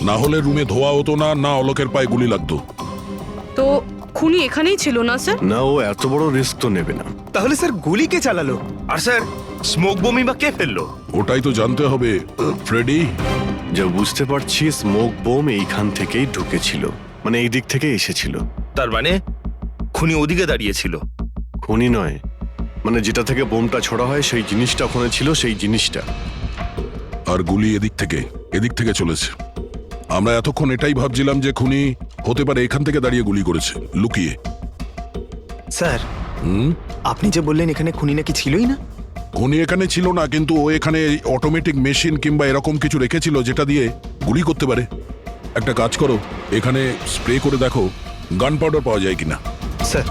S7: না হলে রুমে ধোয়া হতো না, না অলোকের পায়ে গুলি লাগতো।
S8: তো খুনি এখানেই ছিল না স্যার?
S9: না, ও এত বড় রিস্ক তো নেবে না।
S3: তাহলে স্যার গুলি কে চালালো?
S5: আর স্যার স্মোক বোমই বা কে ফেললো?
S7: ওটাই তো জানতে হবে ফ্রেডি।
S9: যা বুঝতে পারছি, স্মোক বোম এইখান থেকেই ঢুকেছিল, মানে এই দিক থেকে এসেছিল।
S5: তার মানে খুনি ওদিকে দাঁড়িয়েছিল?
S9: খুনি নয়, মানে যেটা থেকে বোমটা ছোড়া হয় সেই জিনিসটা ওখানে ছিল, সেই জিনিসটা।
S7: আর গুলি এদিক থেকে চলেছে। আমরা এতক্ষণ এটাই ভাবছিলাম যে খুনি হতে পারে এখান থেকে দাঁড়িয়ে গুলি করেছে, লুকিয়ে।
S3: স্যার আপনি যে বললেন এখানে খুনি নাকি ছিলই না?
S7: খুনি এখানে ছিল না, কিন্তু ও এখানে অটোমেটিক মেশিন কিংবা এরকম কিছু রেখেছিল যেটা দিয়ে গুলি করতে পারে। একটা কাজ করো, এখানে স্প্রে করে দেখো গান পাউডার পাওয়া যায় কিনা।
S9: স্যার,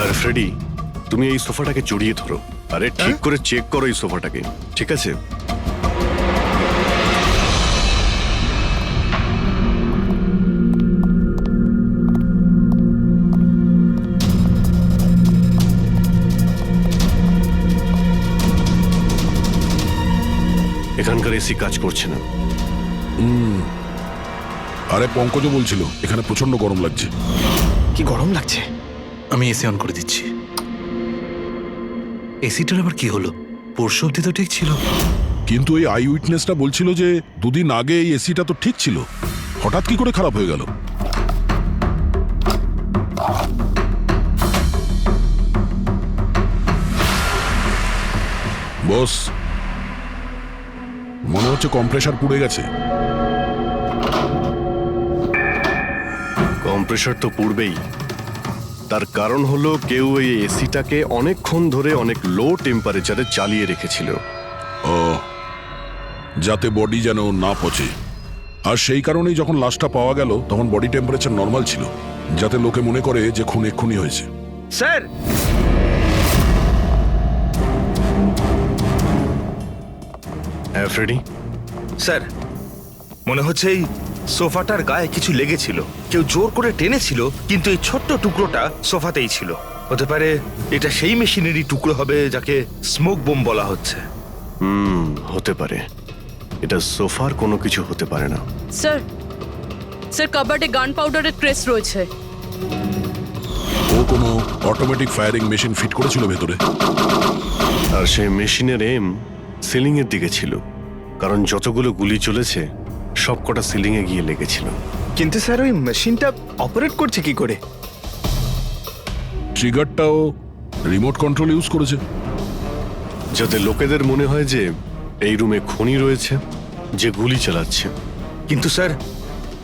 S9: আর ফ্রেডি, তুমি এই সোফাটাকে জড়িয়ে ধরো, আরে ঠিক করে চেক করো এই সোফাটাকে, ঠিক আছে? এখানকার এসি কাজ করছে না।
S7: আরে পঙ্কজও বলছিল এখানে প্রচন্ড গরম লাগছে।
S3: কি গরম লাগছে।
S2: আমি এসি অন করে দিচ্ছি। এসিটার আবার কি হলো? পরশু অব্দি তো ঠিক ছিল।
S7: কিন্তু এই আই উইটনেসটা বলছিল যে দুদিন আগে এই এসিটা তো ঠিক ছিল, হঠাৎ কি করে খারাপ হয়ে গেল? বস, মনে হচ্ছে কম্প্রেসার পুড়ে গেছে।
S9: কম্প্রেসার তো পূর্বেই, তার কারণ হলো কেউ এই এসিটাকে অনেকক্ষণ ধরে অনেক লো টেম্পারেচারে চালিয়ে রেখেছিল।
S7: ও, যাতে বডি যেন না পচে। আর সেই কারণেই যখন লাশটা পাওয়া গেল তখন বডি টেম্পারেচার নর্মাল ছিল, যাতে লোকে মনে করে যে খুন এক্ষুনি হয়েছে।
S5: স্যার,
S9: হ্যাঁ ফ্রেডি,
S5: স্যার মনে হচ্ছে এই সোফাটার গায়ে কিছু লেগেছিল, কেউ জোর করে টেনেছিল, কিন্তু এই ছোট্ট টুকরোটা সোফাতেই ছিল। হতে পারে এটা সেই মেশিনেরই টুকরো হবে যাকে স্মোক বোম বলা হচ্ছে।
S9: হতে পারে। এটা সোফার কোনো কিছু হতে পারে না।
S8: স্যার, স্যার কাবার্ডে গান পাউডারের ট্রেস রয়েছে।
S7: ও কোনো অটোমেটিক ফায়ারিং মেশিন ফিট করেছিল ভেতরে।
S9: আর সেই মেশিনের এম সিলিং এর দিকে ছিল, কারণ যতগুলো গুলি চলেছে সবকটা সিলিং এ গিয়ে লেগেছিল।
S3: কিন্তু স্যার ওই মেশিনটা অপারেট করছে কি করে?
S7: ট্রিগারটাও রিমোট কন্ট্রোল ইউজ করেছে,
S9: যাতে লোকেদের মনে হয় যে এই রুমে খুনি রয়েছে যে গুলি চালাচ্ছে।
S5: কিন্তু স্যার,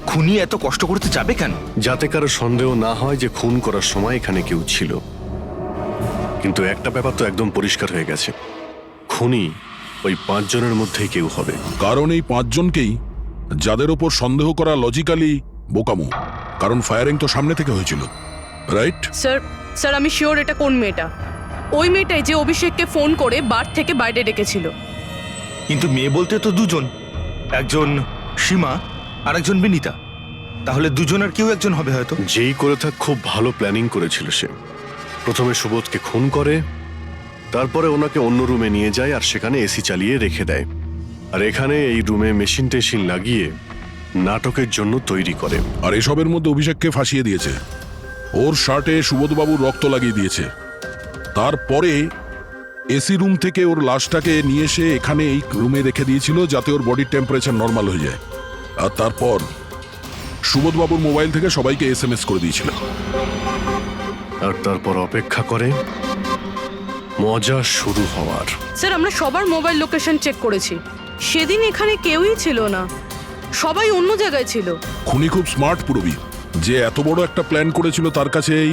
S5: খুনি এত কষ্ট করতে যাবে কেন?
S9: যাতে কারো সন্দেহ না হয় যে খুন করার সময় এখানে কেউ ছিল। কিন্তু একটা ব্যাপার তো একদম পরিষ্কার হয়ে গেছে, খুনি ওই 5 জনের মধ্যেই কেউ হবে।
S7: কারণ এই 5 জনকেই যাদের ওপর সন্দেহ করা লজিক্যালি বোকামো, কারণ ফায়ারিং তো সামনে থেকে হয়েছিল, রাইট?
S8: স্যার, স্যার আমি শিওর এটা কোন মেয়েটা। ওই মেয়েটাই যে অভিষেককে ফোন করে বার থেকে বাইরে ডেকেছিল।
S5: কিন্তু মেয়ে বলতে তো দুজন, একজন সীমা আর একজন বিনীতা। তাহলে দুজনের কেউ একজন হবে হয়তো।
S9: যেই করে থাক খুব ভালো প্ল্যানিং করেছিল সে। প্রথমে সুবোধকে খুন করে, তারপরে ওনাকে অন্য রুমে নিয়ে যায় আর সেখানে এসি চালিয়ে রেখে দেয়। আর এখানে এই রুমে মেশিন টেশিন লাগিয়ে নাটকের জন্য তৈরি করে।
S7: আর এসবের মধ্যে অভিষেককে ফাঁসিয়ে দিয়েছে, ওর শার্টে সুবোধবাবুর রক্ত লাগিয়ে দিয়েছে। তারপরে এসি রুম থেকে ওর লাশটাকে নিয়ে এসে এখানে এই রুমে রেখে দিয়েছিল যাতে ওর বডির টেম্পারেচার নর্মাল হয়ে যায়। আর তারপর সুবোধবাবুর মোবাইল থেকে সবাইকে SMS করে দিয়েছিল।
S9: আর তারপর অপেক্ষা করে মজা শুরু হওয়ার।
S8: স্যার আমরা সবার মোবাইল লোকেশন চেক করেছি, সেদিন এখানে কেউই ছিল না, সবাই অন্য জায়গায় ছিল।
S7: খুনি খুব স্মার্ট পুরবি, যে এত বড় একটা প্ল্যান করেছিল তার কাছে এই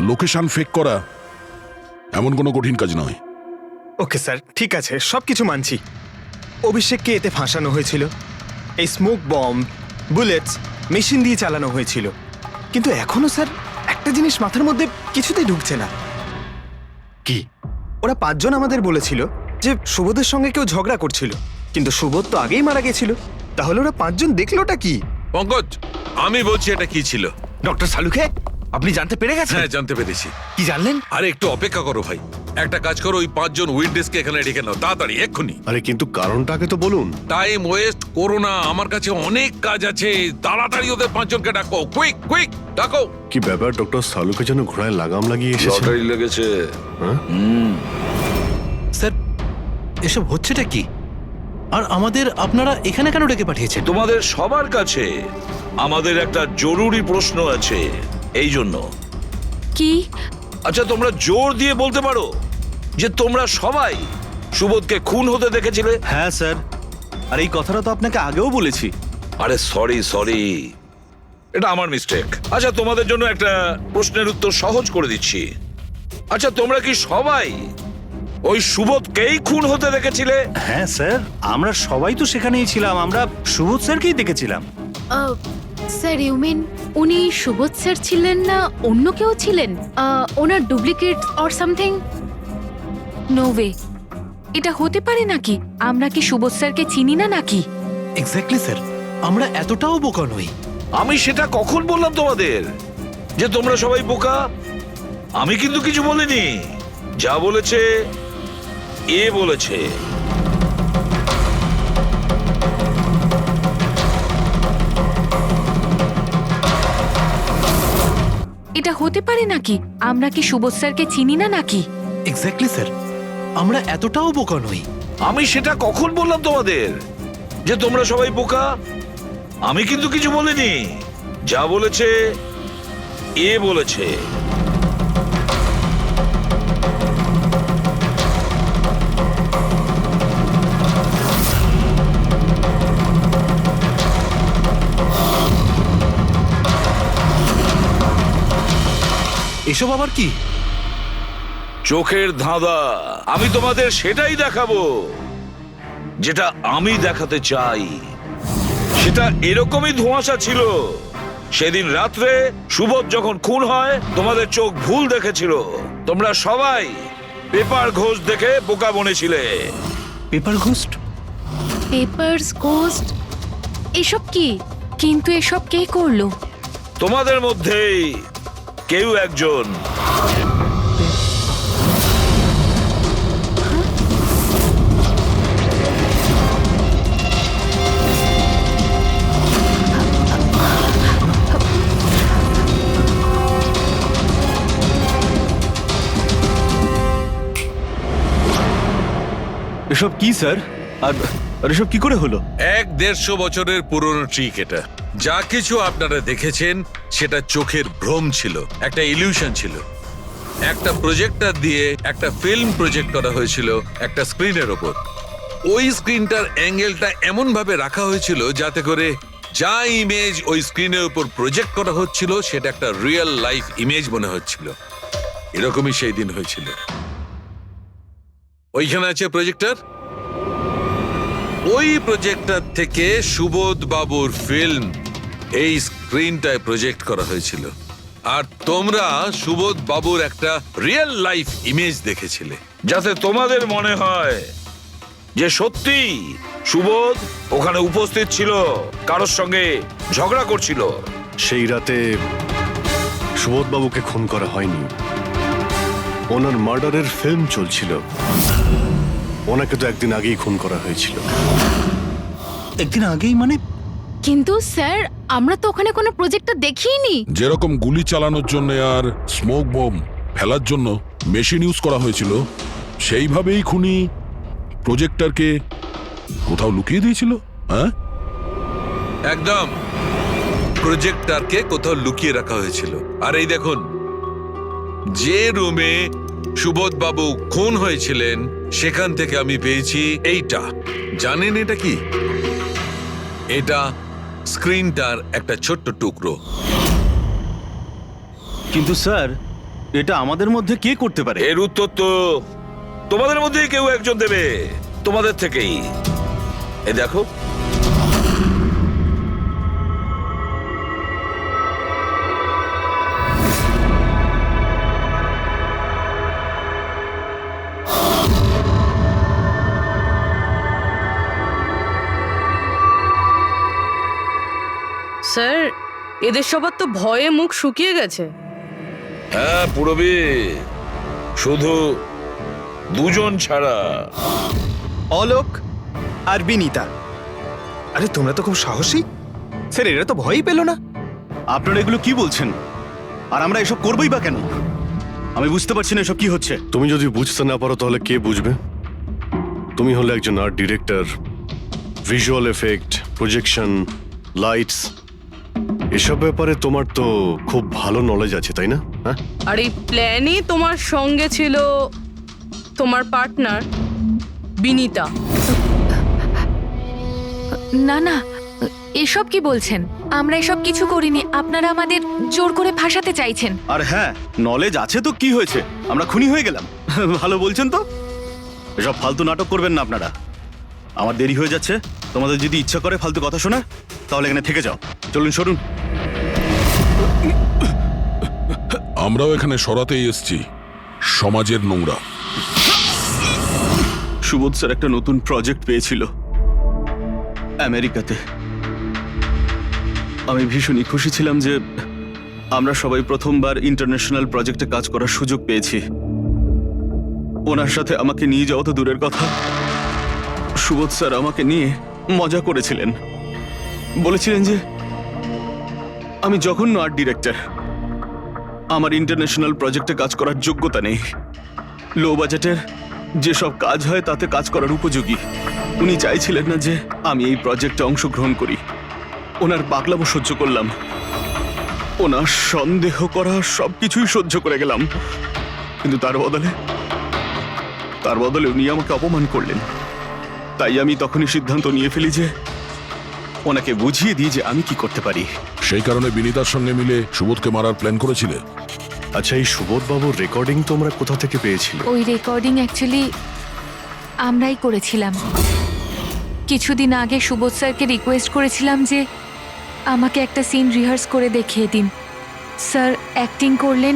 S7: লোকেশন ফেক করা এমন কোনো কঠিন কাজ নয়।
S3: ওকে স্যার, ঠিক আছে, সবকিছু মানছি। অভিষেককে এতে ফাঁসানো হয়েছিল, এই স্মোক বম্ব, বুলেটস মেশিন দিয়ে চালানো হয়েছিল। কিন্তু এখনো স্যার একটা জিনিস মাথার মধ্যে কিছুতেই ঢুকছে না।
S9: কি?
S3: ওরা 5 জন আমাদের বলেছিল যে সুবোধের সঙ্গে কেউ ঝগড়া করছিল, কিন্তু সুবোধ তো আগেই মারা গেছিল। তাহলে ওরা 5 জন দেখলোটা কি?
S12: পঙ্কজ, আমি বলছি এটা কি ছিল।
S5: ডক্টর সালুকে, আপনি জানতে পেরে গেছেন?
S12: হ্যাঁ, জানতে পেরেছি।
S5: কি জানলেন?
S12: আরে একটু অপেক্ষা করো ভাই, একটা কাজ করো, ওই 5 জন উইটনেসকে এখানে ডেকে নাও তাড়াতাড়ি, এক্ষুনি।
S9: আরে কিন্তু কারণটাকে তো বলুন।
S12: টাইম ওয়েস্ট করো না, আমার কাছে অনেক কাজ আছে। তাড়াতাড়ি ওদের 5 জনকে ডাকো, কুইক কুইক ডাকো।
S9: কি ব্যাপার, ডক্টর সালুকে যেন ঘোড়ায় লাগাম লাগিয়ে এসেছে।
S6: লটারি লেগেছে।
S2: স্যার, এসব হচ্ছেটা কি? আর আমাদের আপনারা এখানে কেন ডেকে পাঠিয়েছেন?
S6: তোমাদের সবার কাছে আমাদের একটা জরুরি প্রশ্ন আছে, এই জন্য।
S4: কি?
S6: আচ্ছা, তোমরা জোর দিয়ে বলতে পারো যে তোমরা সবাই সুবোধকে খুন হতে দেখেছিলে?
S1: হ্যাঁ স্যার, আর এই কথাটা তো আপনাকে আগেও বলেছি।
S6: আরে সরি, এটা আমার মিস্টেক। আচ্ছা, তোমাদের জন্য একটা প্রশ্নের উত্তর সহজ করে দিচ্ছি। আচ্ছা, তোমরা কি সবাই ওই সুবোধকেই খুন হতে দেখেছিলে?
S10: হ্যাঁ স্যার, আমরা সবাই তো সেখানেই ছিলাম, আমরা সুবোধ স্যারকেই দেখেছিলাম।
S4: স্যার ইউ মিন উনি সুবোধ স্যার ছিলেন না অন্য কেউ ছিলেন? ওনার duplicate or something? No way, এটা হতে পারে নাকি? আমরা কি সুবোধ স্যারকে চিনি না নাকি?
S2: এক্স্যাক্টলি স্যার, আমরা এতটাও বোকা নই।
S6: আমি সেটা কখন বললাম তোমাদের যে তোমরা সবাই বোকা? আমি কিন্তু কিছু বলিনি, যা বলেছে এ বলেছে।
S4: এটা হতে পারে নাকি? আমরা কি সুবোধ স্যারকে চিনি না নাকি?
S2: এক্স্যাক্টলি স্যার, আমরা এতটাও বোকা নই।
S6: আমি সেটা কখন বললাম তোমাদের যে তোমরা সবাই বোকা? আমি কিন্তু কিছু বলিনি। যা বলেছে এ বলেছে।
S2: এসব আবার কি?
S6: চোখের ধাঁধা। আমি তোমাদের সেটাই দেখাবো যেটা আমি দেখাতে চাই। সেটা এরকমই ধোঁয়াশা ছিল। সেদিন রাত্রে সুবোধ যখন খুন হয় তোমাদের চোখ ভুল দেখেছিল। তোমরা সবাই পেপার ঘোষ দেখে বোকা বনেছিলে।
S2: Paper ghost?
S4: Papers ghost? এসব কি? কিন্তু এসব কে করলো?
S6: তোমাদের মধ্যেই কেউ একজন।
S1: এসব কি স্যার? আর এসব কি করে হলো?
S12: 150 বছরের পুরনো ট্রিক এটা। যা কিছু আপনারা দেখেছেন সেটা চোখের ভ্রম ছিল, একটা ইলিউশন ছিল। একটা প্রজেক্টর দিয়ে একটা ফিল্ম প্রজেক্ট করা হয়েছিল একটা স্ক্রিনের ওপর। ওই স্ক্রিনটার অ্যাঙ্গেলটা এমন ভাবে রাখা হয়েছিল যাতে করে যা ইমেজ ওই স্ক্রিনের উপর প্রজেক্ট করা হচ্ছিল সেটা একটা রিয়েল লাইফ ইমেজ মনে হচ্ছিল। এরকমই সেই দিন হয়েছিল। ওইখানে আছে প্রজেক্টর। ওই প্রজেক্টর থেকে সুবোধ বাবুর ফিল্ম এই স্ক্রিনটায় প্রজেক্ট করা হয়েছিল। আর তোমরা সুবোধ বাবুর একটা রিয়েল লাইফ ইমেজ দেখেছিলে।
S6: যাতে তোমাদের মনে হয় যে সত্যি সুবোধ ওখানে উপস্থিত ছিল, কারোর সঙ্গে ঝগড়া করছিল।
S9: সেই রাতে সুবোধবাবুকে খুন করা হয়নি, ওনার মার্ডারের ফিল্ম চলছিল। ওনাকে তো একদিন আগেই খুন করা হয়েছিল।
S10: একদিন আগেই মানে?
S4: কিন্তু স্যার, আমরা তো ওখানে কোনো প্রজেক্টর দেখিনি।
S7: যেরকম গুলি চালানোর জন্য আর স্মোক বম ফেলার জন্য মেশিন ইউজ করা হয়েছিল, সেইভাবেই খুনি প্রজেক্টরকে কোথাও লুকিয়ে দিয়েছিল। হ্যাঁ,
S12: একদম। প্রজেক্টরকে কোথাও লুকিয়ে রাখা হয়েছিল। আর এই দেখুন, যে রুমে সুবোধ বাবু খুন হয়েছিলেন সেখান থেকে আমি পেয়েছি এইটা। জানেন এটা কি? এটা স্ক্রিনটার একটা ছোট্ট টুকরো।
S1: কিন্তু স্যার, এটা আমাদের মধ্যে কে করতে পারে?
S6: এর উত্তর তো তোমাদের মধ্যেই কেউ একজন দেবে, তোমাদের থেকেই। এ দেখো,
S8: স্যার, এদের সবার তো ভয়ে মুখ শুকিয়ে গেছে।
S6: হ্যাঁ পুরবি, শুধু দুজন ছাড়া।
S3: অলোক আর বিনীতা। আরে তোমরা তো খুব সাহসী। স্যার, এরা তো ভয়ই পেল না।
S1: আপনারা এগুলো কি বলছেন? আর আমরা এসব করবোই বা কেন? আমি বুঝতে পারছি না এসব কি হচ্ছে।
S9: তুমি যদি বুঝতে না পারো তাহলে কে বুঝবে? তুমি হলে একজন art director. Visual effect, projection, lights, এসব ব্যাপারে তোমার তো খুব ভালো নলেজ আছে, তাই না? হ্যাঁ,
S8: আর এই প্ল্যানে তোমার সঙ্গে ছিল তোমার পার্টনার বিনীতা।
S4: না না, এসব কি বলছেন? আমরা এসব কিছু করিনি। আপনারা আমাদের জোর করে ফাঁসাতে চাইছেন।
S1: আর হ্যাঁ, নলেজ আছে তো কি হয়েছে? আমরা খুনি হয়ে গেলাম। ভালো বলছেন তো। এসব ফালতু নাটক করবেন না আপনারা। আমার দেরি হয়ে যাচ্ছে। তোমাদের যদি ইচ্ছা করে ফালতু কথা শোনা, তাহলে এখানে থেকে যাও। চলুন, সরুন।
S7: আমরাও এখানে সরাতেই এসছি সমাজের নোংরা।
S1: সুবোধ স্যার একটা নতুন প্রজেক্ট পেয়েছিল আমেরিকাতে। আমি ভীষণই খুশি ছিলাম যে আমরা সবাই প্রথমবার ইন্টারন্যাশনাল প্রজেক্টে কাজ করার সুযোগ পেয়েছি। ওনার সাথে আমাকে নিয়ে যাওয়া তো দূরের কথা, সুবোধ স্যার আমাকে নিয়ে মজা করেছিলেন। বলেছিলেন যে আমি জঘন্য আর্ট ডিরেক্টর, আমার ইন্টারন্যাশনাল প্রজেক্টে কাজ করার যোগ্যতা নেই। লো বাজেটের যেসব কাজ হয় তাতে কাজ করার উপযোগী। উনি চাইছিলেন না যে আমি এই প্রজেক্টে অংশগ্রহণ করি। ওনার পাগলামো সহ্য করলাম, ওনার সন্দেহ করা সবকিছুই সহ্য করে গেলাম, কিন্তু তার বদলে উনি আমাকে অপমান করলেন। তাই আমি তখনই সিদ্ধান্ত নিয়ে ফেলি যে ওনাকে বুঝিয়ে দিই যে আমি কি করতে পারি।
S7: সেই কারণে বিনীতার সঙ্গে মিলে সুবোধকে মারার প্ল্যান করেছিলে?
S9: আচ্ছা, এই সুবোধ বাবুর রেকর্ডিং তোমরা কোথা থেকে পেয়েছিলে?
S4: ওই রেকর্ডিং অ্যাকচুয়ালি আমরাই করেছিলাম। কিছুদিন আগে সুবোধ স্যারকে রিকোয়েস্ট করেছিলাম যে আমাকে একটা সিন রিহার্স করে দেখিয়ে দিন। স্যার অ্যাক্টিং করলেন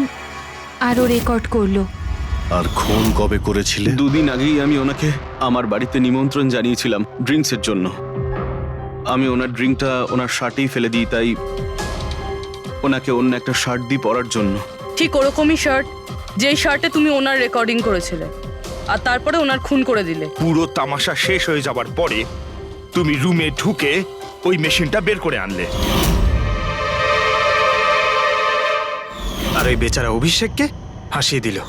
S4: আর ও রেকর্ড করলো।
S9: আর খুন কবে করেছিলে?
S1: 2 দিন আগেই আমি ওনাকে আমার বাড়িতে নিমন্ত্রণ জানিয়েছিলাম ড্রিঙ্কসের জন্য। আমি ওনার ড্রিঙ্কটা ওনার শার্টেই ফেলে দিই, তাই ওনাকে অন্য একটা শার্ট দিই পরার জন্য।
S8: ঠিক ওরকমই শার্ট যেই শার্টে তুমি ওনার রেকর্ডিং করেছিলে, আর তারপরে ওনার খুন করে দিলে।
S5: পুরো তামাশা শেষ হয়ে যাবার পরে তুমি রুমে ঢুকে ওই মেশিনটা বের করে আনলে।
S3: আর ওই বেচারা অভিষেককে ফাঁসিয়ে দিল।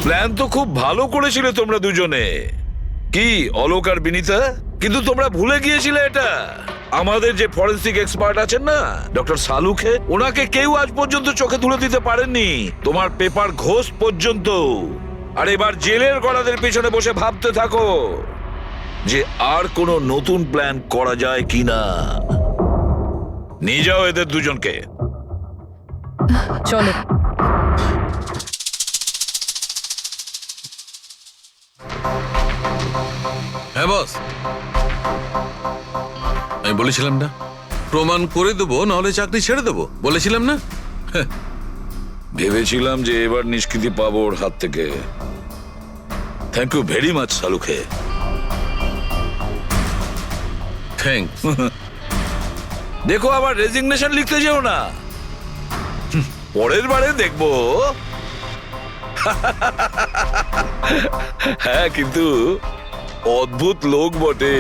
S6: প্ল্যান তো খুব ভালো করেছিলে তোমরা দুজনে, কি অলোক আর বিনীতা, কিন্তু তোমরা ভুলে গিয়েছিলে এটা। আমাদের যে ফরেন্সিক এক্সপার্ট আছেন না, ডক্টর সালুখে, ওনাকে কেউ আজ পর্যন্ত চোখে তুলে দিতে পারেননি, তোমার পেপার ঘোষ পর্যন্ত। আর এবার জেলের গড়াদের পেছনে বসে ভাবতে থাকো যে আর কোনো নতুন প্ল্যান করা যায় কিনা। নিয়ে যাও এদের দুজনকে।
S8: চলো।
S12: হ্যাঁ বস, আমি বলেছিলাম না প্রমাণ করে দেবো, নাহলে চাকরি ছেড়ে দেবো, বলেছিলাম না?
S6: ভেবেছিলাম যে এবার নিষ্কৃতি পাবো ওর হাত থেকে। Thank you very much Salukhe.
S12: Thanks.
S6: দেখো আবার রেজিগনেশন লিখতে যেও না, পরের বারে দেখবো। হ্যাঁ, কিন্তু অদ্ভুত লোক বটে।